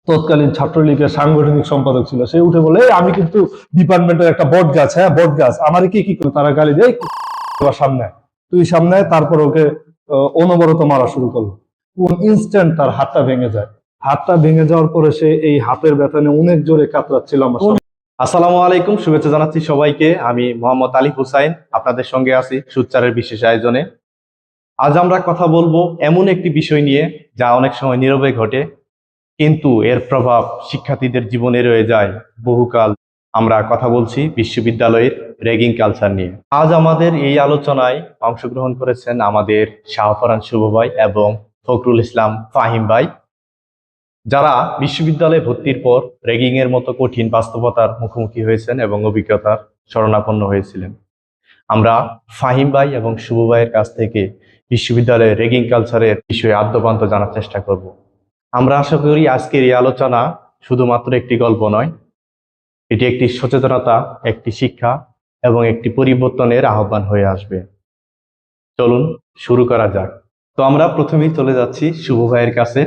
তৎকালীন ছাত্রলীগের সাংগঠনিক সম্পাদক ছিল। সে উঠে বলে, "এই আমি কিন্তু ডিপার্টমেন্টের একটা বট গাছ, হ্যাঁ বট গাছ, আমার কি কি করে?" তারা গালি দেয়, সামনে আয়, তুই সামনে আয়। তারপর ওকে অনবরত মারা শুরু করলো। কোন ইনস্ট্যান্ট তার হাতটা ভেঙে যায়। হাতটা ভেঙে যাওয়ার পরে সে এই হাতের ব্যথা নিয়ে অনেক জোরে কাতরাচ্ছিল আমার সামনে। আসসালামু আলাইকুম, শুভেচ্ছা জানাচ্ছি সবাইকে। আমি মোহাম্মদ আলী হুসাইন, আপনাদের সঙ্গে আছি সুচ্চারের বিশেষ আয়োজনে। আজ আমরা কথা বলবো এমন একটি বিষয় নিয়ে যা অনেক সময় নীরবে ঘটে, কিন্তু এর প্রভাব শিক্ষার্থীদের জীবনে রয়ে যায় বহুকাল। আমরা কথা বলছি বিশ্ববিদ্যালয়ের র্যাগিং কালচার নিয়ে। আজ আমাদের এই আলোচনায় অংশগ্রহণ করেছেন আমাদের শাহফরান শুভ ভাই এবং ফখরুল ইসলাম ফাহিম ভাই, যারা বিশ্ববিদ্যালয়ে ভর্তির পর র্যাগিং এর মতো কঠিন বাস্তবতার মুখোমুখি হয়েছেন এবং অভিজ্ঞতার শরণাপন্ন হয়েছিলেন। আমরা ফাহিম ভাই এবং শুভ ভাইয়ের কাছ থেকে বিশ্ববিদ্যালয়ের র্যাগিং কালচারের বিষয়ে আদ্যপান্ত জানার চেষ্টা করব। আমরা আশা করি আজকের এই আলোচনা শুধুমাত্র একটি গল্প নয়, এটি একটি সচেতনতা, একটি শিক্ষা এবং একটি পরিবর্তনের আহ্বান হয়ে আসবে। চলুন শুরু করা যাক। তো আমরা প্রথমেই চলে যাচ্ছি শুভ ভাইয়ের কাছে।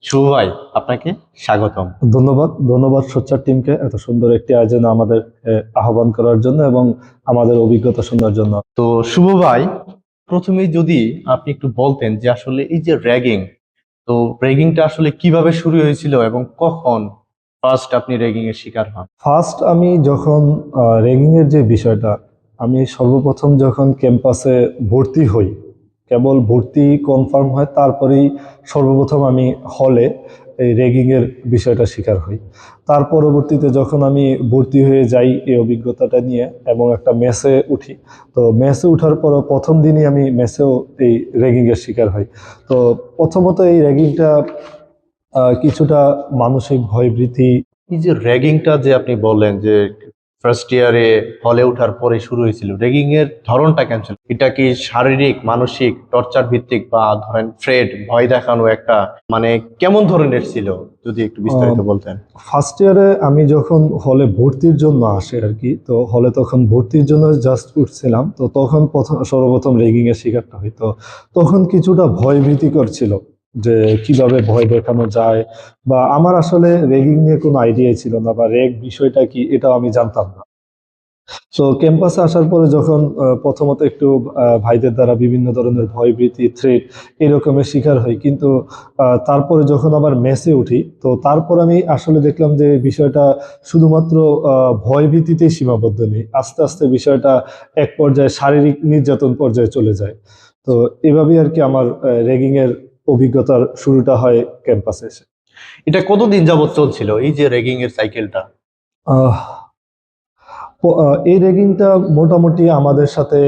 শুভ ভাই, আপনাকে স্বাগতম। ধন্যবাদ সোচ্চার টিমকে এত সুন্দর একটি আয়োজনে আমাদের আহ্বান করার জন্য এবং আমাদের অভিজ্ঞতা শোনার জন্য। তো শুভ ভাই, প্রথমেই যদি আপনি একটু বলতেন যে আসলে এই যে র্যাগিং, তো র্যাগিংটা আসলে কিভাবে শুরু হয়েছিল এবং কখন ফার্স্ট আপনি র্যাগিং এর শিকার হন? ফার্স্ট আমি যখন র্যাগিং এর যে বিষয়টা, আমি সর্বপ্রথম যখন ক্যাম্পাসে ভর্তি হই, কেবল ভর্তি কনফার্ম হয় তারপরেই সর্বপ্রথম আমি হলে এই র্যাগিং এর বিষয়টা শিকার হই। তার পরবর্তীতে যখন আমি ভর্তি হয়ে যাই এই অভিজ্ঞতাটা নিয়ে এবং একটা মেসে উঠি, তো মেসে উঠার পর প্রথম দিনই আমি মেসেও এই র্যাগিং এর শিকার হই। তো প্রথমত এই র্যাগিংটা কিছুটা মানসিক ভয়ভীতি। এই যে র্যাগিংটা যে আপনি বললেন যে ফার্স্ট ইয়ারে হলে ওঠার পরে শুরু হয়েছিল, র্যাগিং এর ধরনটা কেমন ছিল? এটা কি শারীরিক, মানসিক, টর্চার ভিত্তিক, বা ধরেন ফ্রেড, ভয় দেখানো একটা, মানে কেমন ধরনের ছিল যদি একটু বিস্তারিত বলতেন? ফার্স্ট ইয়ারে আমি যখন হলে ভর্তির জন্য আসে আর কি, তো হলে তখন ভর্তির জন্য জাস্ট উঠছিলাম, তো তখন সর্বপ্রথম র্যাগিং এর শিকারটা হইতো। তখন কিছুটা ভয় ভীতিকর ছিল যে কিভাবে ভয় দেখানো যায়, বা আমার আসলে র্যাগিং নিয়ে কোনো আইডিয়াই ছিল না, বা র্যাগ বিষয়টা কি এটাও আমি জানতাম না। তো ক্যাম্পাসে আসার পরে যখন প্রথমত একটু ভাইদের দ্বারা বিভিন্ন ধরনের ভয়ভীতি, থ্রেট এরকমের শিকার হই, কিন্তু তারপরে যখন আবার মেসে উঠি, তো তারপর আমি আসলে দেখলাম যে বিষয়টা শুধুমাত্র ভয়ভীতিতেই সীমাবদ্ধ নেই, আস্তে আস্তে বিষয়টা এক পর্যায়ে শারীরিক নির্যাতন পর্যায়ে চলে যায়। তো এভাবেই আর কি আমার র্যাগিং এর অভিজ্ঞতার শুরুটা হয় ক্যাম্পাসে এসে। এটা কতদিন যাবত চলছিল এই যে র্যাগিং এর সাইকেলটা? আহ এই র্যাগিংটা মোটামুটি আমাদের সাথে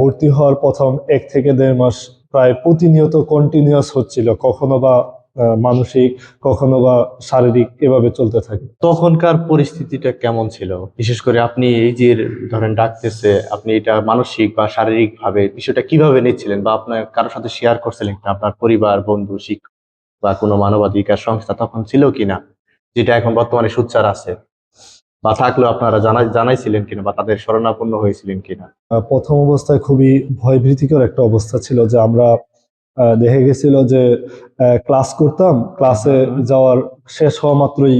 ভর্তি হওয়ার প্রথম 1 থেকে 1.5 মাস প্রায় প্রতিনিয়ত কন্টিনিউয়াস হচ্ছিল, কখনো বা মানসিক, কখনো বা শারীরিক, এভাবে চলতে থাকে। তখনকার পরিস্থিতিটা কেমন ছিল? বিশেষ করে আপনি এই যে ধরেন ডাকতেছে, আপনি এটা মানসিক বা শারীরিক ভাবে বিষয়টা কিভাবে নিচ্ছিলেন, বা আপনার কারোর সাথে শেয়ার করছিলেন কিনা? আপনার পরিবার, বন্ধু, শিক্ষক বা কোনো মানবাধিকার সংস্থা তখন ছিল কিনা, যেটা এখন বর্তমানে সোচ্চার আছে, বা থাকলেও আপনারা জানাইছিলেন কিনা, বা তাদের শরণাপন্ন হয়েছিলেন কিনা? প্রথম অবস্থায় খুবই ভয়ভীতিকর একটা অবস্থা ছিল, যে আমরা দেখা গেছিল যে ক্লাস করতাম, ক্লাসে যাওয়ার শেষ হওয়া মাত্রই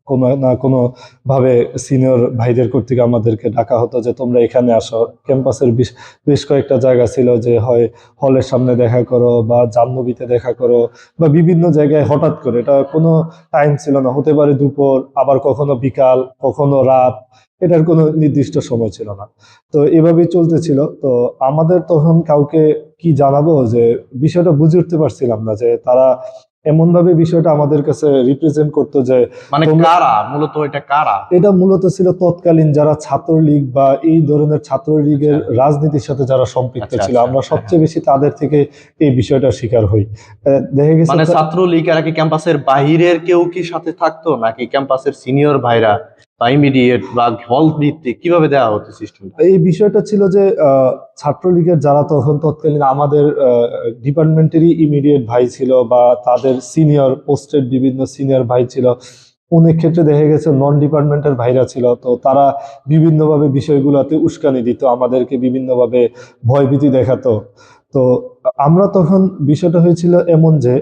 কোনো না কোনো ভাবে সিনিয়র ভাইদের কর্তৃক আমাদেরকে ডাকা হতো যে তোমরা এখানে আসো। ক্যাম্পাসের বেশ কয়েকটা জায়গা ছিল, যে হয় হলের সামনে দেখা করো, বা জাহ্নবীতে দেখা করো, বা বিভিন্ন জায়গায় হঠাৎ করে, এটা কোনো টাইম ছিল না, হতে পারে দুপুর, আবার কখনো বিকাল, কখনো রাত, এটার কোনো নির্দিষ্ট সময় ছিল না। তো এভাবেই চলতেছিল। তো আমাদের তখন কাউকে কি জানাবো, যে বিষয়টা বুঝে উঠতে পারছিলাম না, যে তারা এমন ভাবে বিষয়টা আমাদের কাছে রিপ্রেজেন্ট করতো যে মানে কারা মূলত, এটা কারা? এটা মূলত ছিল তৎকালীন যারা ছাত্রলীগ বা এই ধরনের ছাত্রলীগের রাজনীতির সাথে যারা সম্পৃক্ত ছিল, আমরা সবচেয়ে বেশি তাদের থেকে এই বিষয়টার শিকার হই। দেখা গেছে মানে ছাত্রলীগ আর কি ক্যাম্পাসের বাহিরের কেউ কি সাথে থাকতো, নাকি ক্যাম্পাসের সিনিয়র ভাইরা বা ইমিডিয়েট বা হল ভিত্তিক কিভাবে দেওয়া হতো সিস্টেম? এই বিষয়টা ছিল যে ছাত্রলীগের যারা তখন তৎকালীন আমাদের ডিপার্টমেন্টেরই ইমিডিয়েট ভাই ছিল, বা তাদের সিনিয়র পোস্টেড বিভিন্ন সিনিয়র ভাই ছিল, অনেক ক্ষেত্রে দেখা গেছে নন ডিপার্টমেন্টের ভাইরা ছিল, তো তারা বিভিন্নভাবে বিষয়গুলোতে উস্কানি দিত, আমাদেরকে বিভিন্নভাবে ভয়ভীতি দেখাতো। তো আমরা তখন বিষয়টা হয়েছিল এমন যে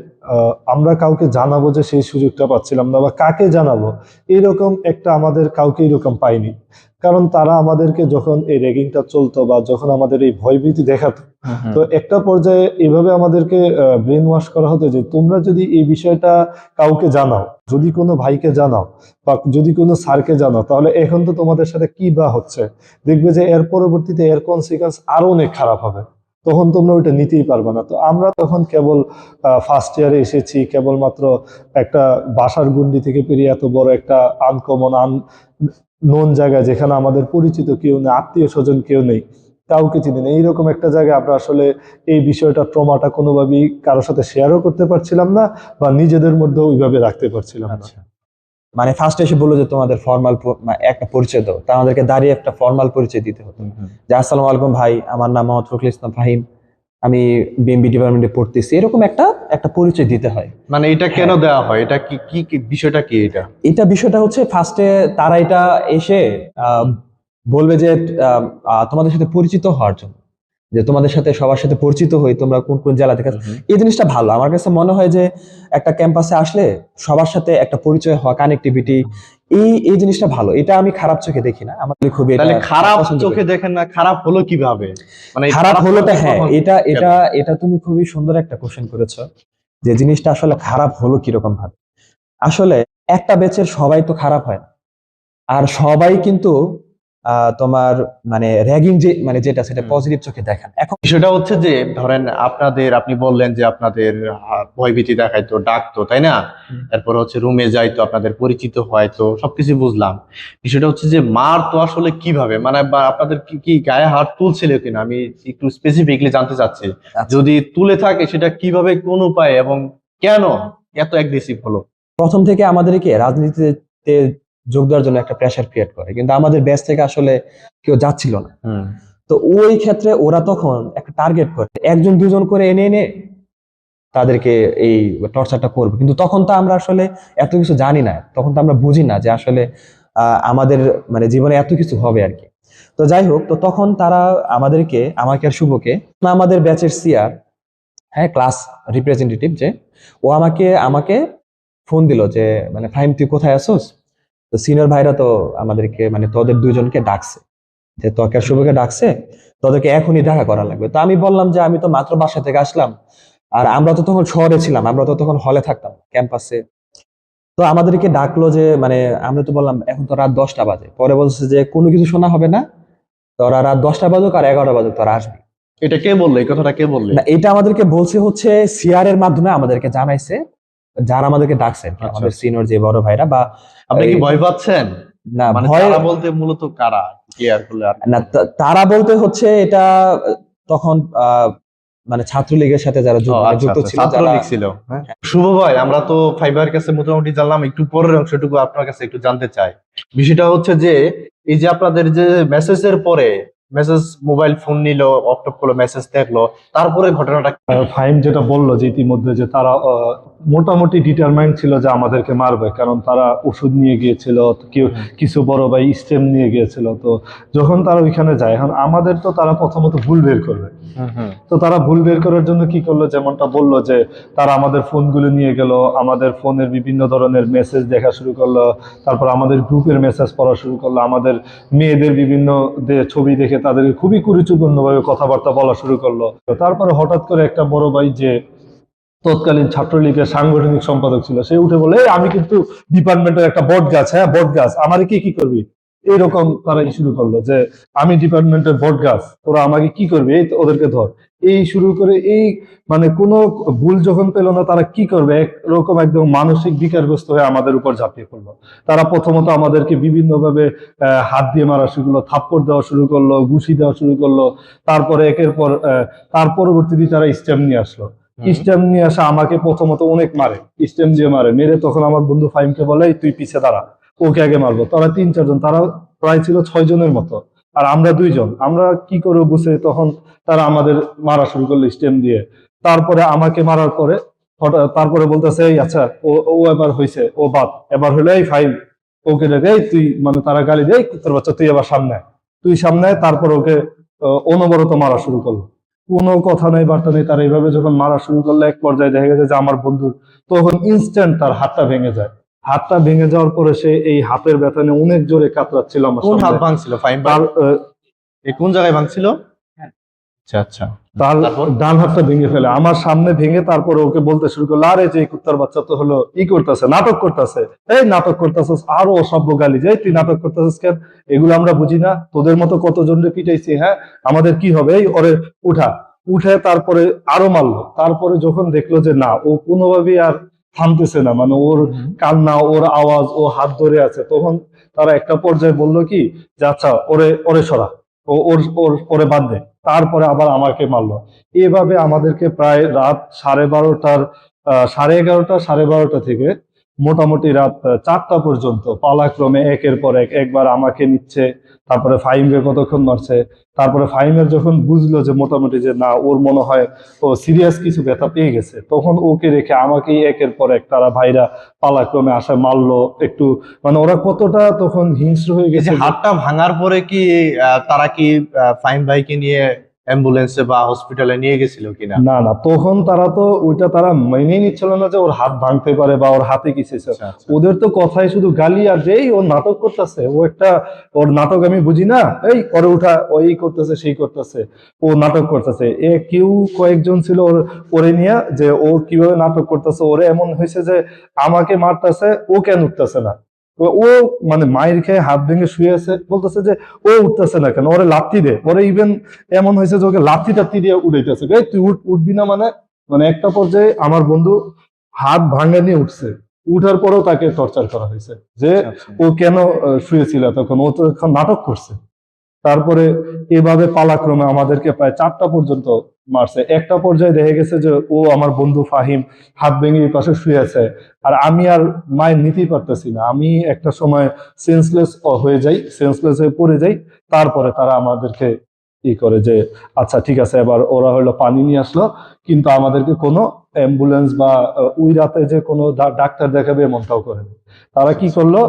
আমরা কাউকে জানাবো যে সেই সুযোগটা পাচ্ছিলাম না, বা কাকে জানাবো এরকম একটা আমাদের কাউকে এরকম পাইনি। কারণ তারা আমাদেরকে যখন এই র্যাগিংটা চলতো বা যখন আমাদের এই ভয়ভীতি দেখাতো, তো একটা পর্যায়ে এভাবে আমাদেরকে ব্রেন ওয়াশ করা হতো যে তোমরা যদি এই বিষয়টা কাউকে জানাও, যদি কোনো ভাইকে জানাও বা যদি কোনো স্যারকে জানাও, তাহলে এখন তো তোমাদের সাথে কি বা হচ্ছে, দেখবে যে এর পরবর্তীতে এর কনসিকোয়েন্স আরো অনেক খারাপ হবে, তখন তোমরা ওইটা নিতেই পারবে না। তো আমরা তখন কেবল ফার্স্ট ইয়ারে এসেছি, কেবলমাত্র একটা বাসার গণ্ডি থেকে পেরিয়ে এত বড় একটা আনকমন নোন জায়গায়, যেখানে আমাদের পরিচিত কেউ নেই, আত্মীয় স্বজন কেউ নেই, কাউকে চিনি না, এইরকম একটা জায়গায় আমরা আসলে এই বিষয়টা, ট্রমাটা কোনোভাবেই কারোর সাথে শেয়ারও করতে পারছিলাম না, বা নিজেদের মধ্যে ওইভাবে রাখতে পারছিলাম না। আচ্ছা, মানে ফার্স্ট এসে বললো যে তোমাদের ফর্মাল একটা পরিচয় দাও, তা আমাদেরকে দাঁড়িয়ে একটা ফর্মাল পরিচয় দিতে হতো, যে আসসালামু আলাইকুম ভাই, আমার নাম মোহাম্মদ ফখরুল ইসলাম ফাহিম, আমি বিএমবি ডিপার্টমেন্টে পড়তেছি, এরকম একটা একটা পরিচয় দিতে হয়। মানে এটা কেন দেওয়া হয়, এটা কি কি কি বিষয়টা কি এটা? এটা বিষয়টা হচ্ছে ফার্স্টে তারা এটা এসে বলবে যে তোমাদের সাথে পরিচিত হওয়ার জন্য, যে তোমাদের সাথে সবার সাথে পরিচিত হই, তোমরা কোন কোন জেলা থেকে। এই জিনিসটা ভালো, আমার কাছে মনে হয় যে একটা ক্যাম্পাসে আসলে সবার সাথে একটা পরিচয় হওয়া, কানেক্টিভিটি, এই জিনিসটা ভালো। এটা আমি খারাপ চোখে দেখি না, আমার খুবই তাহলে খারাপ পছন্দ করি। চোখে দেখেন না, খারাপ হলো কিভাবে? মানে খারাপ হলোটা, চোখে হ্যাঁ, কখন এটা গেল? এটা এটা তুমি খুবই সুন্দর একটা কোশ্চেন করেছো, যে জিনিসটা আসলে খারাপ হলো কিরকম ভাবে। আসলে একটা ব্যাচের সবাই তো খারাপ হয় না, আর সবাই কিন্তু তোমার মানে র্যাগিং যে মানে যেটা সেটা পজিটিভ চোখে দেখেন। এখন বিষয়টা হচ্ছে যে ধরেন আপনি বললেন যে আপনাদের ভয়ভীতি দেখাইতো, ডাকতো, তাই না? তারপর হচ্ছে রুমে যাইতো, আপনাদের পরিচিত হয়তো, সবকিছু বুঝলাম। বিষয়টা হচ্ছে যে মার তো আসলে কিভাবে, মানে বা আপনাদের কি কি গায়ে হাত তুলছিল কিনা, আমি একটু স্পেসিফিকলি জানতে চাচ্ছি। যদি তুলে থাকে সেটা কিভাবে, কোন উপায়ে, এবং কেন এত অ্যাগ্রেসিভ হলো? প্রথম থেকে আমাদেরকে রাজনীতিতে যোগ দেওয়ার জন্য একটা প্রেশার ক্রিয়েট করে, কিন্তু আমাদের ব্যাচ থেকে আসলে কেউ যাচ্ছিল না। তো ওই ক্ষেত্রে ওরা তখন একটা টার্গেট করে, একজন দুজন করে এনে এনে তাদেরকে এই টর্চারটা করবে। কিন্তু তখন তো আমরা আসলে এত কিছু জানি না, তখন তো আমরা বুঝি না যে আসলে আমাদের মানে জীবনে এত কিছু হবে আর কি। তো যাই হোক, তো তখন তারা আমাদেরকে, আমাকে আর শুভকে, আমাদের ব্যাচের সিআর, হ্যাঁ, ক্লাস রিপ্রেজেন্টেটিভ, যে ও আমাকে আমাকে ফোন দিল যে মানে ফাহিম তুই কোথায় আছোস। তো সিনিয়র ভাইরা তো আমাদেরকে মানে তোদের দুইজনকে ডাকছে, যে তোকে আর শুভকে ডাকছে, তোদেরকে এখনই দেখা করা লাগবে। তো আমি বললাম যে আমি তো মাত্র বাসা থেকে আসলাম, আর আমরা তো তখন শহরে ছিলাম, আমরা তো তখন হলে থাকতাম ক্যাম্পাসে। তো আমাদেরকে ডাকলো যে মানে আমরা তো বললাম এখন তো রাত 10টা বাজে, পরে বলছে যে কোনো কিছু শোনা হবে না, তোরা রাত 10টা বাজুক আর 11টা বাজুক তোরা আসবি। এটা কে বললো, এই কথাটা কে বললো? না, এটা আমাদেরকে বলছে হচ্ছে সিআর এর মাধ্যমে আমাদেরকে জানাইছে, যারা আমাদেরকে ডাকছে আর কি, আচ্ছা, আমাদের আচ্ছা। সিনিয়র যে বড় ভাইরা। বা আপনি কি ভয় পাচ্ছেন? না, মানে ভয় তারা বলতে মূলত কারা, কি আর করলে আর না, তারা বলতে হচ্ছে এটা তখন মানে ছাত্রলীগের সাথে যারা ও, মানে আচ্ছা, যুক্ত আচ্ছা, ছিল, যারা ছাত্রলীগ ছিল। হ্যাঁ, শুভ ভাই, আমরা তো ফাইবার কাছে মোটামুটি জানলাম, একটু পরের অংশটুকু আপনার কাছে একটু জানতে চাই। বিষয়টা হচ্ছে যে এই যে আপনাদের যে মেসেজের পরে মেসেজ, মোবাইল ফোন নিল, অফটপ করলো, মেসেজ দেখলো, তারপরে ঘটনাটা কি? ফাহিম যেটা বললো যে ইতিমধ্যে যে তারা মোটামুটি ডিটারমাইন্ড ছিল যে আমাদেরকে মারবে, কারণ তারা ওষুধ নিয়ে গিয়েছিল, কেউ কিছু বড় ভাই স্টেম নিয়ে গিয়েছিল। তো যখন তারা ওইখানে যায়, এখন আমাদের তো তারা প্রথমত ভুল বের করবে। তো তারা ভুল বের করার জন্য কি করলো, যেমনটা বললো যে তারা আমাদের ফোনগুলো নিয়ে গেল, আমাদের ফোনের বিভিন্ন ধরনের মেসেজ দেখা শুরু করলো, তারপর আমাদের গ্রুপের মেসেজ পড়া শুরু করলো, আমাদের মেয়েদের বিভিন্ন ছবি দেখে তাদের খুবই কুরুচিপূর্ণভাবে কথাবার্তা বলা শুরু করলো। তারপরে হঠাৎ করে একটা বড় ভাই, যে তৎকালীন ছাত্রলীগের সাংগঠনিক সম্পাদক ছিল, সে উঠে বলে, আমি কিন্তু ডিপার্টমেন্টের একটা বট গাছ, হ্যাঁ বট গাছ, আমারে কি করবি, এইরকম তারা শুরু করলো যে আমি ডিপার্টমেন্টের বট গাছ, তোরা আমাকে কি করবি, এই তো ওদেরকে ধর, এই শুরু করে এই মানে কোনো ভুল যখন পেল না, তারা কি করবে, একরকম একদম মানসিক বিকারগ্রস্ত হয়ে আমাদের উপর ঝাঁপিয়ে পড়লো। তারা প্রথমত আমাদেরকে বিভিন্ন ভাবে হাত দিয়ে মারা শুরু করলো, থাপ্পড় দেওয়া শুরু করলো, ঘুষি দেওয়া শুরু করলো, তারপরে একের পর তার পরবর্তীতে তারা স্টেম নিয়ে আসলো। স্টেম নিয়ে আসা আমাকে প্রথমত অনেক মারে, স্টেম দিয়ে মেরে তখন আমার বন্ধু ফাইমকে বলে, তুই পিছে দাঁড়া, ওকে আগে মারবো। তারা 3-4 জন, তারা প্রায় ছিল 6 জনের মতো, আর আমরা 2 জন, আমরা কি করে বুঝে তখন তারা আমাদের মারা শুরু করলো স্টেম দিয়ে। তারপরে আমাকে মারার পরে তারপরে বলতেছে, এই আচ্ছা ও ও এবার হয়েছে, ও বাদ, এবার হলো এই ফাইম, ওকে রেখে এই তুই, মানে তারা গালি দেয়, তোর বাচ্চা তুই এবার সামনে আয়, তুই সামনে আয়। তারপর ওকে অনবরত মারা শুরু করলো। কোনো কথা নেই বার্তা নেই, তারা এইভাবে যখন মারা শুরু করলো এক পর্যায়ে দেখা গেছে যে আমার বন্ধুর তখন ইনস্ট্যান্ট তার হাতটা ভেঙে যায়। হাতটা ভেঙে যাওয়ার পরে সে এই হাতের ব্যথা নিয়ে অনেক জোরে কাতরাচ্ছিল আমার কোন হাত সামনে। ভাঙছিল ফাহিম ভাই? তার এই কোন জায়গায় ভাঙছিল? আচ্ছা আচ্ছা, তার তারপর? ডান হাতটা ভেঙে ফেলে আমার সামনে, ভেঙে তারপরে ওকে বলতে শুরু করলো, আরে যে এই কুত্তার বাচ্চা তো হলো ই করতেছে, নাটক করতেছে, এই নাটক করতেছিস, আরো অসভ্য গালি, যে তুই নাটক করতেছিস কেন, এগুলো আমরা বুঝি না, তোদের মতো কতজনকে পিটাইছি, হ্যাঁ আমাদের কি হবে, এই ওরে উঠা। উঠে তারপরে আরো মারলো। তারপরে যখন দেখলো যে না, ও কোনোভাবেই আর থামতেছে না, মানে ওর কান্না, ওর আওয়াজ, ও হাত ধরে আছে, তখন তারা একটা পর্যায়ে বললো কি যে আচ্ছা ওরে ওরে সরা, ওরে বাদ দে। তারপরে আবার আমাকে মারলো। এভাবে আমাদেরকে প্রায় রাত 12:30 11:30 12:30 থেকে মোটামুটি রাত 4টা পর্যন্ত পালাক্রমে একের পর এক, একবার আমাকে নিচ্ছে, তারপরে ফাহিমকে কতক্ষণ মারছে। তারপরে ফাহিমের যখন বুঝলো যে মোটামুটি যে না, ওর মনে হয় ও সিরিয়াস কিছু ব্যথা পেয়ে গেছে, তখন ওকে রেখে আমাকেই একের পর এক তারা ভাইরা পালাক্রমে আসে মারলো একটু। মানে ওরা কতটা তখন হিংস্র হয়ে এই যে গেছে। হাতটা ভাঙার পরে কি তারা কি ফাহিম ভাইকে নিয়ে অ্যাম্বুলেন্সে বা হসপিটালে নিয়ে গেছিল কিনা? না না, তখন তারা তো ওইটা তারা মেনেই নিচ্ছিল না যে ওর হাত ভাঙতে পারে বা ওর হাতে কিছু হয়েছে। আচ্ছা, আচ্ছা। ওদের তো কথাই শুধু গালি, আর যেই ওর নাটক করতেছে, ও একটা, ওর নাটক আমি বুঝি না, এই করে উঠা, ওই করতেছে সেই করতেছে, ও নাটক করতেছে। কেউ কয়েকজন ছিল ওরে নিয়ে, যে ও কিভাবে নাটক করতেছে, ওরে এমন হয়েছে যে আমাকে মারতেছে, ও কেন উঠতেছে না। তো ও মানে মায়ের খেয়ে হাত ভেঙে শুয়ে আছে, বলতেছে যে ও উঠতেছে না কেন, ওরে লাথি দে। ওরে ইভেন এমন হয়েছে যে ওকে লাথি টাথি দিয়ে উড়াইতেছে, এই তুই উঠবি না, মানে মানে একটা পর্যায়ে আমার বন্ধু হাত ভাঙা নিয়ে উঠছে। উঠার পরেও তাকে টর্চার করা হয়েছে যে আচ্ছা। ও কেন শুয়েছিল তখন, ও তো এখন নাটক করছে। তারপরে এভাবে পালাক্রমে আমাদেরকে প্রায় 4টা পর্যন্ত মারছে। একটা পর্যায়ে দেখা গেছে যে ও আমার বন্ধু ফাহিম হাত ভেঙে এই পাশে শুয়ে আছে, আর আমি আর মায়ের নিতেই পারতেছি না। আমি একটা সময় সেন্সলেস হয়ে যাই, সেন্সলেস হয়ে পড়ে যাই। তারপরে তারা আমাদেরকে ই করে যে আচ্ছা ঠিক আছে, এবার ওরা হলো পানি নিয়ে আসলো, কিন্তু আমাদেরকে কোনো অ্যাম্বুলেন্স বা ওই রাতে যে কোনো ডাক্তার দেখাবে এমনটাও করেনি। তারা কি করলো,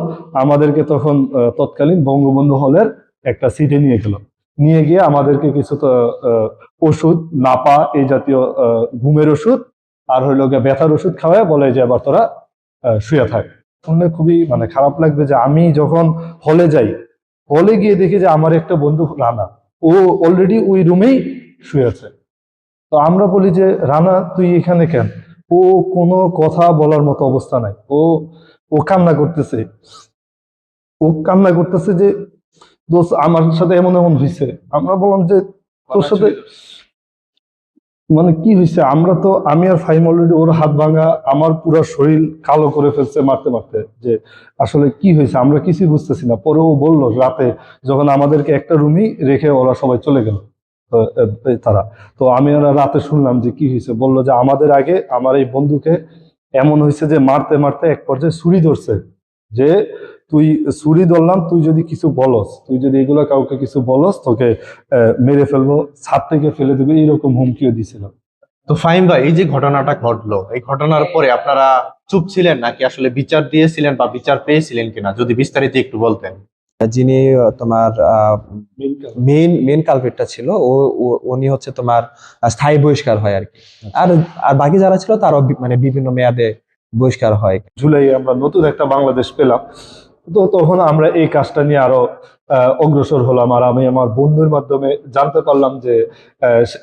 আমাদেরকে তখন তৎকালীন বঙ্গবন্ধু হলের একটা সিটে নিয়ে গেল। নিয়ে গিয়ে আমাদেরকে কিছু তো ওষুধ, নাপা এই জাতীয় ঘুমের ওষুধ আর হইলো গিয়ে ব্যথার ওষুধ খাওয়ায় বলে যে এবার তোরা শুয়ে থাক। শুনলে খুবই মানে খারাপ লাগবে যে আমি যখন হলে যাই, হলে গিয়ে দেখি যে আমার একটা বন্ধু রানা, ও অলরেডি ওই রুমেই শুয়ে আছে। তো আমরা বলি যে রানা তুই এখানে কেন? ও কোনো কথা বলার মতো অবস্থা নাই। ও ও কান্না করতেছে, যে দোস্ত আমার সাথে এমন এমন হয়েছে। আমরা বললাম যে তোর সাথে মানে কি হয়েছে? আমরা তো, আমি আর ফাইম অলরেডি, ওর হাত ভাঙা, আমার পুরো শরীর কালো করে ফেলছে মারতে মারতে, যে আসলে কি হয়েছে আমরা কিছুই বুঝতেছি না। পরে ও বললো রাতে যখন আমাদেরকে একটা রুমই রেখে ওরা সবাই চলে গেল, তারা, তো আমি ওরা রাতে শুনলাম যে কি হয়েছে, বললো যে আমাদের আগে আমার এই বন্ধুকে এমন হয়েছে যে মারতে মারতে এক পর্যায়ে ছুরি ধরছে, যে তুই ছুরি ধরলাম, তুই যদি কিছু বলস, তুই যদি এগুলো কাউকে কিছু বলস, তোকে মেরে ফেলবো, ছাদ থেকে ফেলে দেবে, এইরকম হুমকিও দিছিল। তো ফাহিম ভাই, এই যে ঘটনাটা ঘটলো, এই ঘটনার পরে আপনারা চুপ ছিলেন নাকি আসলে বিচার দিয়েছিলেন বা বিচার পেয়েছিলেন কিনা, যদি বিস্তারিত একটু বলতেন। যিনি তোমার মেইন কালপ্রিটটা ছিল, উনি হচ্ছে তোমার স্থায়ী বহিষ্কার হয় আর কি। আর আর বাকি যারা ছিল তারও মানে বিভিন্ন মেয়াদে বহিষ্কার হয়। জুলাই আমরা নতুন একটা বাংলাদেশ পেলাম, তো তখন আমরা এই কাজটা নিয়ে আরো অগ্রসর হলাম। আর আমি আমার বন্ধুর মাধ্যমে জানতে পারলাম যে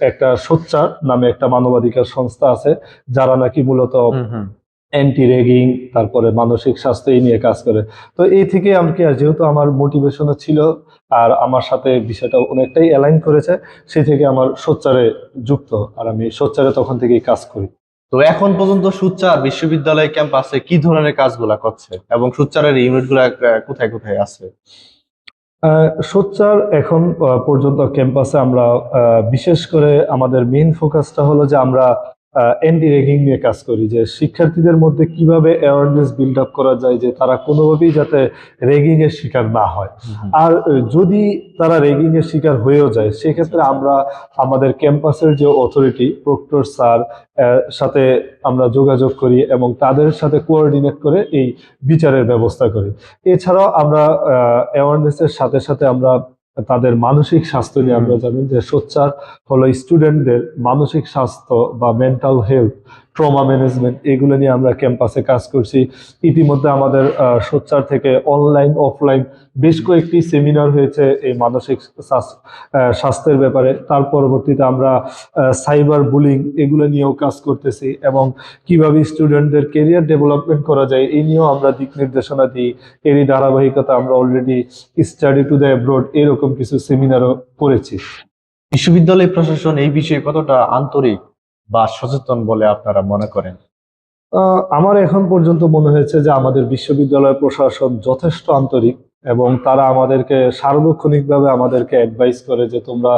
একটা সোচ্চার নামে একটা মানবাধিকার সংস্থা আছে, যারা নাকি মূলত অ্যান্টি রেগিং, তারপরে মানসিক স্বাস্থ্য এই নিয়ে কাজ করে। তো এই থেকে আমাকে, যেহেতু আমার মোটিভেশনও ছিল আর আমার সাথে বিষয়টা অনেকটাই অ্যালাইন করেছে, সেই থেকে আমার সোচ্চারে যুক্ত, আর আমি সোচ্চারে তখন থেকেই কাজ করি। তো এখন পর্যন্ত সুচ্চার বিশ্ববিদ্যালয় ক্যাম্পাসে কি ধরনের কাজগুলা করছে এবং সুচ্চারের ইউনিট গুলা কোথায় কোথায় আছে? সোচ্চার এখন পর্যন্ত ক্যাম্পাসে আমরা বিশেষ করে আমাদের মেইন ফোকাসটা হলো যে আমরা অ্যান্টি রেগিং নিয়ে কাজ করি, যে শিক্ষার্থীদের মধ্যে কিভাবে অ্যাওয়ারনেস বিল্ড আপ করা যায়, যে তারা কোনোভাবেই যাতে রেগিং এর শিকার না হয়। আর যদি তারা রেগিং এর শিকার হয়েও যায়, সেক্ষেত্রে আমরা আমাদের ক্যাম্পাসের যে অথরিটি, প্রক্টর স্যার সাথে আমরা যোগাযোগ করি এবং তাদের সাথে কোঅর্ডিনেট করে এই বিচারের ব্যবস্থা করি। এছাড়াও আমরা অ্যাওয়ারনেসের সাথে সাথে আমরা তাদের মানসিক স্বাস্থ্য নিয়ে আমরা জানি যে সোচ্চার হলো স্টুডেন্টদের মানসিক স্বাস্থ্য বা মেন্টাল হেলথ, ট্রমা ম্যানেজমেন্ট, এগুলো নিয়ে আমরা ক্যাম্পাসে কাজ করছি। ইতিমধ্যে আমাদের সোচ্চার থেকে অনলাইন অফলাইন বেশ কয়েকটি সেমিনার হয়েছে এই মানসিক স্বাস্থ্যের ব্যাপারে। তার পরবর্তীতে আমরা সাইবার বুলিং এগুলো নিয়েও কাজ করতেছি, এবং কিভাবে স্টুডেন্টদের কেরিয়ার ডেভেলপমেন্ট করা যায় এই নিয়েও আমরা দিক নির্দেশনা দিই। এরই ধারাবাহিকতা আমরা already study to the abroad এরকম কিছু সেমিনারও করেছি। বিশ্ববিদ্যালয় প্রশাসন এই বিষয়ে কতটা আন্তরিক বা সচেতন বলে আপনারা মনে করেন? আমার এখন পর্যন্ত মনে হয়েছে যে আমাদের বিশ্ববিদ্যালয় প্রশাসন যথেষ্ট আন্তরিক, এবং তারা আমাদেরকে সার্বক্ষণিকভাবে আমাদেরকে অ্যাডভাইস করে যে তোমরা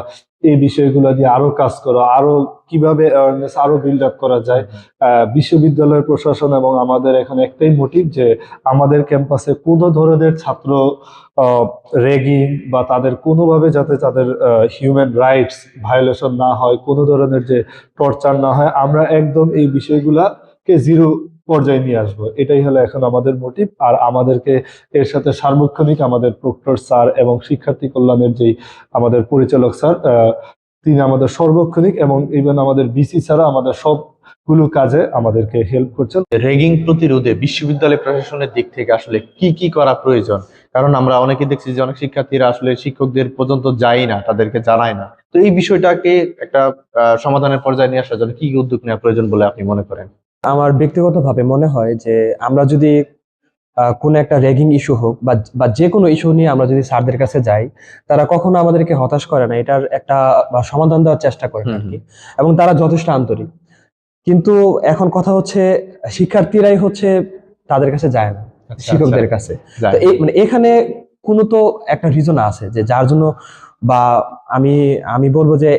এই বিষয়গুলো দিয়ে আরো কাজ করো, আরো কিভাবে অ্যাওয়ারনেস আরো বিল্ড আপ করা যায়। বিশ্ববিদ্যালয় প্রশাসন এবং আমাদের এখন একটাই মোটিভ যে আমাদের ক্যাম্পাসে কোনো ধরনের ছাত্র র্যাগিং বা তাদের কোনোভাবে যাতে তাদের হিউম্যান রাইটস ভায়োলেশন না হয়, কোনো ধরনের যে টর্চার না হয়, আমরা একদম এই বিষয়গুলাকে জিরো পর্যায়ে নিয়ে আসবো। এটাই হলো এখন আমাদের মোটিভ। আর আমাদেরকে এর সাথে সার্বক্ষণিক আমাদের প্রক্টর স্যার এবং শিক্ষার্থী কল্যাণের যেই আমাদের পরিচালক স্যার, তিনি আমাদের সর্বক্ষণিক, এবং ইভেন আমাদের বিসি স্যারও আমাদের সবগুলো কাজে আমাদেরকে হেল্প করছেন। র্যাগিং প্রতিরোধে বিশ্ববিদ্যালয় প্রশাসনের দিক থেকে আসলে কি কি করা প্রয়োজন? কারণ আমরা অনেকে দেখছি যে অনেক শিক্ষার্থীরা আসলে শিক্ষকদের পর্যন্ত যায় না, তাদেরকে জানায় না। তো এই বিষয়টাকে একটা সমাধানের পর্যায়ে নিয়ে আসার জন্য কি কি উদ্যোগ নেওয়া প্রয়োজন বলে আপনি মনে করেন? আমার ব্যক্তিগতভাবে মনে হয় যে আমরা যদি কোনো একটা র্যাগিং ইস্যু হোক বা যে কোনো ইস্যু নিয়ে আমরা যদি স্যারদের কাছে যাই, তারা কখনো আমাদেরকে হতাশ করে না, এটার একটা সমাধান দেওয়ার চেষ্টা করে আর কি, এবং তারা যথেষ্ট আন্তরিক। কিন্তু এখন কথা হচ্ছে শিক্ষার্থীরাই হচ্ছে তাদের কাছে যায় না, শিক্ষকদের কাছে। তো এই মানে এখানে কোনো তো একটা রিজন আছে যে যার জন্য, বা আমি আমি বলবো যে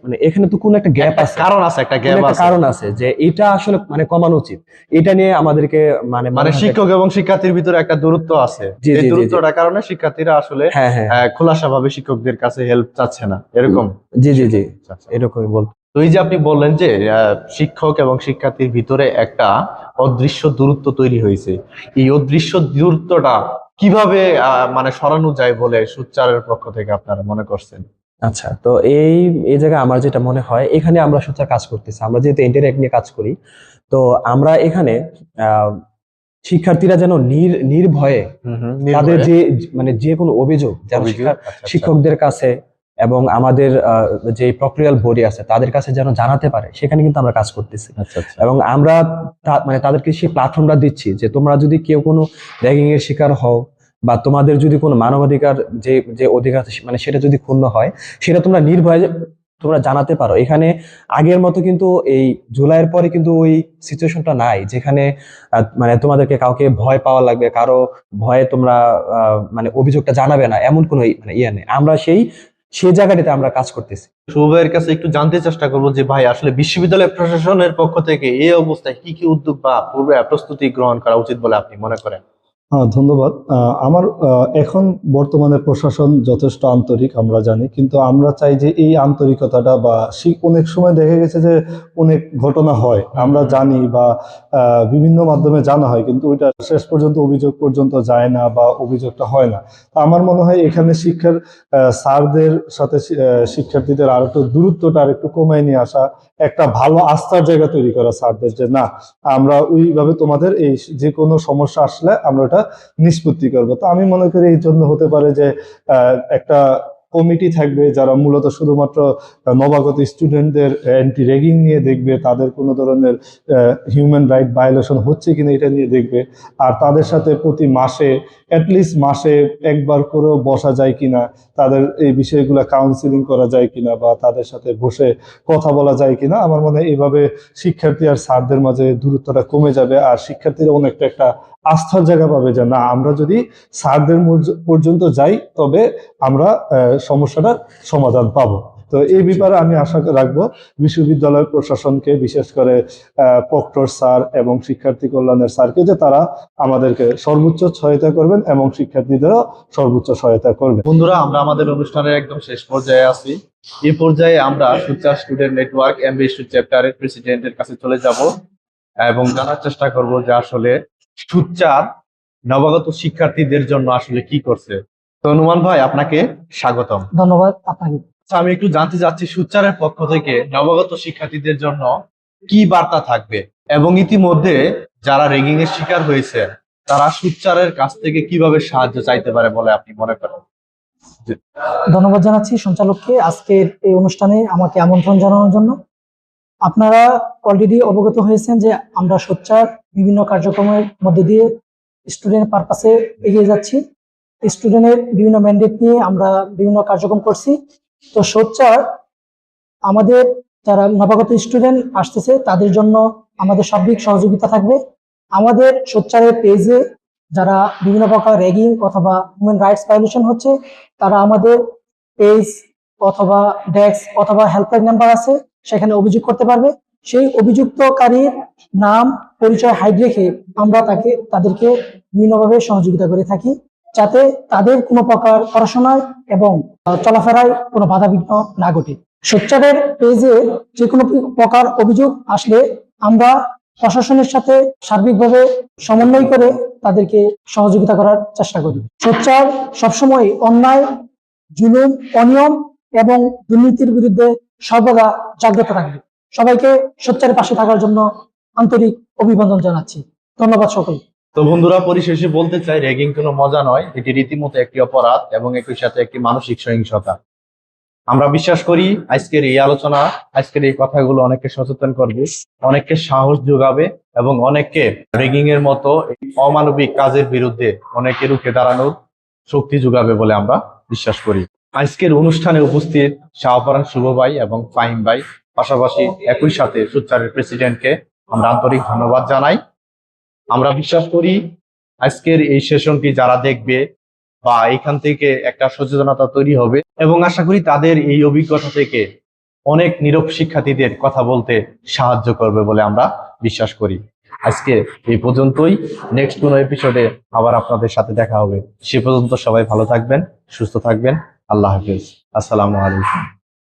মানে এখানে তো কোনো একটা গ্যাপ আছে, কারণ আছে, একটা গ্যাপ আছে, কারণ আছে যে এটা আসলে মানে কমানো উচিত। এটা নিয়ে আমাদেরকে মানে শিক্ষক এবং শিক্ষার্থীর ভিতরে একটা দূরত্ব আছে। এই দূরত্বটার কারণে শিক্ষার্থীরা আসলে খোলাসাভাবে শিক্ষকদের কাছে হেল্প চাচ্ছে না, এরকম। জি জি জি, এরকমই বলতো। তো এই যে আপনি বললেন যে শিক্ষক এবং শিক্ষার্থীর ভিতরে একটা অদৃশ্য দূরত্ব তৈরি হয়েছে, এই অদৃশ্য দূরত্বটা কিভাবে মানে সরানো যায় বলে সোচ্চারের পক্ষ থেকে আপনারা মনে করছেন? আচ্ছা, তো এই জায়গায় আমার যেটা মনে হয়, এখানে আমরা সোচ্চার কাজ করতেছি, আমরা যেহেতু ইন্টারঅ্যাক্ট নিয়ে কাজ করি, তো আমরা এখানে শিক্ষার্থীরা যেন নির্ভয়ে তাদের যে মানে যে কোনো অভিযোগ যেন শিক্ষকদের কাছে এবং আমাদের যে প্রক্রিয়াল বডি আছে তাদের কাছে যেন জানাতে পারে, সেখানে কিন্তু আমরা কাজ করতেছি। এবং আমরা মানে তাদেরকে সেই প্ল্যাটফর্মটা দিচ্ছি যে তোমরা যদি কেউ কোনো র্যাগিং এর শিকার হও, বা তোমাদের যদি কোনো মানবাধিকার যে যে অধিকার মানে সেটা যদি ক্ষুণ্ণ হয়, সেটা তোমরা নির্ভয়ে তোমরা জানাতে পারো। এখানে আগের মতো কিন্তু এই জুলাইয়ের পরে কিন্তু ওই সিচুয়েশনটা নাই যেখানে মানে তোমাদেরকে কাউকে ভয় পাওয়া লাগবে, কারো ভয়ে তোমরা মানে অভিযোগটা জানাবে না, এমন কোনো মানে ইয়ে নেই। আমরা সেই জায়গাটাতে আমরা কাজ করতেছি। শুভ ভাইয়ের কাছে একটু জানতে চেষ্টা করবো যে ভাই আসলে বিশ্ববিদ্যালয় প্রশাসনের পক্ষ থেকে এই অবস্থায় কি কি উদ্যোগ বা পূর্বে প্রস্তুতি গ্রহণ করা উচিত বলে আপনি মনে করেন? ধন্যবাদ। আমার এখন বর্তমানে প্রশাসন যথেষ্ট আন্তরিক আমরা জানি, কিন্তু আমরা চাই যে এই আন্তরিকতাটা বা অনেক সময় দেখা গেছে যে অনেক ঘটনা হয় আমরা জানি বা বিভিন্ন মাধ্যমে জানা হয়, কিন্তু ওইটা শেষ পর্যন্ত অভিযোগ পর্যন্ত যায় না বা অভিযোগটা হয় না। তো আমার মনে হয় এখানে শিক্ষার স্যারদের সাথে শিক্ষার্থীদের আর একটু দূরত্বটা আর একটু কমায় নিয়ে আসা, একটা ভালো আস্থার জায়গা তৈরি করা স্যারদের যে না, আমরা ওইভাবে তোমাদের এই যে কোনো সমস্যা আসলে আমরা ওটা নিষ্পত্তি করবো। তো আমি মনে করি এই জন্য হতে পারে যে একটা কমিটি থাকবে যারা মূলত শুধুমাত্র নবাগত স্টুডেন্টদের অ্যান্টি র্যাগিং নিয়ে দেখবে, তাদের কোনো ধরনের হিউম্যান রাইট ভায়োলেশন হচ্ছে কিনা এটা নিয়ে দেখবে, আর তাদের সাথে প্রতি মাসে অ্যাটলিস্ট মাসে একবার করেও বসা যায় কিনা, তাদের এই বিষয়গুলো কাউন্সিলিং করা যায় কিনা, বা তাদের সাথে বসে কথা বলা যায় কিনা। আমার মনে হয় এইভাবে শিক্ষার্থী আর স্যারদের মাঝে দূরত্বটা কমে যাবে, আর শিক্ষার্থীরা অনেকটা একটা আস্থার জায়গা পাবে যে না, আমরা যদি স্যারদের পর্যন্ত যাই তবে আমরা সমস্যাটার সমাধান পাবো। তো এই ব্যাপারে আমি আশা রাখবো বিশ্ববিদ্যালয় প্রশাসনকে, বিশেষ করে প্রক্টর স্যার এবং শিক্ষার্থী কল্যাণের স্যারকে, যে তারা আমাদেরকে সর্বোচ্চ সহায়তা করবেন এবং শিক্ষার্থীদেরও সর্বোচ্চ সহায়তা করবেন। বন্ধুরা, আমরা আমাদের অনুষ্ঠানের একদম শেষ পর্যায়ে আছি। এই পর্যায়ে আমরা সোচ্চার স্টুডেন্ট নেটওয়ার্ক এমবিএসটি চ্যাপ্টারের প্রেসিডেন্টের কাছে চলে যাব এবং জানার চেষ্টা করব যে আসলে সোচ্চার নবাগত শিক্ষার্থীদের জন্য আসলে কি করছে। তো নুমান ভাই, আপনাকে স্বাগতম। ধন্যবাদ আপনাকে। আচ্ছা, আমি একটু জানতে চাচ্ছি সুচ্চারের পক্ষ থেকে নবাগত শিক্ষার্থীদের জন্য কি বার্তা থাকবে, এবং ইতিমধ্যে যারা র্যাগিং এর শিকার হয়েছে তারা সুচ্চারের কাছ থেকে কিভাবে সাহায্য চাইতে পারে বলে আপনি মনে করেন? ধন্যবাদ জানাচ্ছি সঞ্চালককে আজকের এই অনুষ্ঠানে আমাকে আমন্ত্রণ জানানোর জন্য। আপনারা অলরেডি অবগত হয়েছেন যে আমরা সোচ্চার বিভিন্ন কার্যক্রমের মধ্যে দিয়ে স্টুডেন্ট পারপাসে এগিয়ে যাচ্ছি। স্টুডেন্টের বিভিন্ন ম্যান্ডেট নিয়ে আমরা বিভিন্ন কার্যক্রম করছি। তো সোচ্চার আমাদের যারা নবাগত স্টুডেন্ট আসতেছে তাদের জন্য আমাদের সার্বিক সহযোগিতা থাকবে। আমাদের সোচ্চারের পেজে যারা বিভিন্ন প্রকার র্যাগিং অথবা হিউম্যান রাইটস ভায়োলেশন হচ্ছে, তারা আমাদের পেজ অথবা ডেস্ক অথবা হেল্পলাইন নাম্বার আছে, সেখানে অভিযোগ করতে পারবে। সেই অভিযুক্তকারীর নাম পরিচয় হাইড রেখে আমরা তাদেরকে বিভিন্নভাবে সহযোগিতা করে থাকি, যাতে তাদের কোনো প্রকার পড়াশোনায় এবং চলাফেরায় কোনো বাধাবিঘ্ন না ঘটে। সোচ্চারের পেজে যে কোনো প্রকার অভিযোগ আসলে আমরা প্রশাসনের সাথে সার্বিকভাবে সমন্বয় করে তাদেরকে সহযোগিতা করার চেষ্টা করি। সোচ্চার সবসময় অন্যায়, জুলুম, অনিয়ম এবং দুর্নীতির বিরুদ্ধে সর্বদা জাগ্রত থাকবে। সবাইকে সোচ্চারের পাশে থাকার জন্য আন্তরিক অভিনন্দন জানাচ্ছি। ধন্যবাদ সকল। তো বন্ধুরা, পরিশেষে বলতে চাই, র্যাগিং কোনো মজা নয়, এটি রীতিমতো একটি অপরাধ এবং একই সাথে একটি মানসিক সহিংসতা। আমরা বিশ্বাস করি আজকের এই আলোচনা, আজকের এই কথাগুলো অনেককে সচেতন করবে, অনেককে সাহস যোগাবে এবং অনেককে র্যাগিং এর মতো অমানবিক কাজের বিরুদ্ধে অনেকে রুখে দাঁড়ানোর শক্তি যোগাবে বলে আমরা বিশ্বাস করি। আজকের অনুষ্ঠানে উপস্থিত শাহপরান শুভ ভাই এবং ফাহিম ভাই, পাশাপাশি একই সাথে সুচ্চারের প্রেসিডেন্টকে আমরা আন্তরিক ধন্যবাদ জানাই। আমরা বিশ্বাস করি আজকের এই সেশনটি যারা দেখবে বা এখান থেকে একটা সচেতনতা তৈরি হবে, এবং আশা করি তাদের এই অভিজ্ঞতা থেকে অনেক নীরব শিক্ষার্থীদের কথা বলতে সাহায্য করবে বলে আমরা বিশ্বাস করি। আজকে এই পর্যন্তই। নেক্সট কোনো এপিসোডে আবার আপনাদের সাথে দেখা হবে। সে পর্যন্ত সবাই ভালো থাকবেন, সুস্থ থাকবেন। আল্লাহ হাফেজ। আসসালামু আলাইকুম।